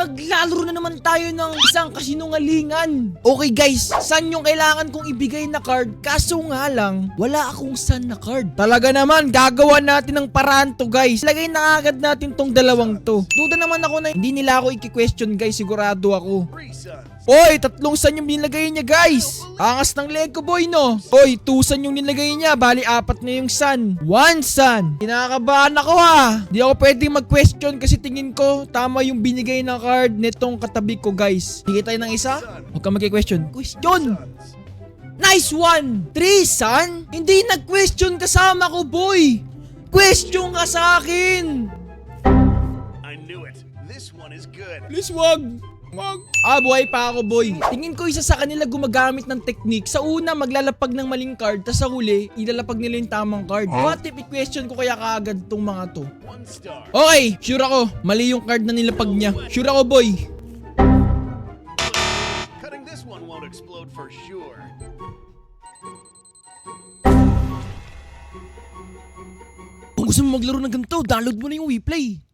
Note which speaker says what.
Speaker 1: maglalaro na naman tayo ng isang kasinungalingan. Okay guys, Sun yung kailangan kong ibigay na card, kaso nga lang, wala akong Sun na card. Talaga naman, gagawa natin ng paraan to guys. Lagay na agad natin tong dalawang to. Duda naman ako na hindi nila ako i-question guys, sigurado ako. Oy, 3 Sun yung nilagay niya guys. Angas ng leg ko boy no. Oy, 2 Sun yung nilagay niya, bali 4 na yung Sun. 1 Sun. Kinakabahan ako ha. Di ako pwedeng mag-question kasi tingin ko tama yung binigay na card nitong katabi ko guys. Hindi tayo ng isa? Huwag ka mag-question. Question! Nice one! 3 Sun? Hindi nag-question kasama ko boy. Question ka sa akin.
Speaker 2: I knew it. This one is good.
Speaker 1: Please wag. Buhay pa ako boy. Tingin ko isa sa kanila gumagamit ng technique. Sa una maglalapag ng maling card, tas sa huli ilalapag nila yung tamang card. What if i-question ko kaya kaagad tong mga to?
Speaker 2: 1 star.
Speaker 1: Okay, sure ako. Mali yung card na nilapag niya. Sure ako boy.
Speaker 2: Cutting this one won't explode for sure.
Speaker 1: Kung gusto mo maglaro ng ganito, download mo na yung WePlay.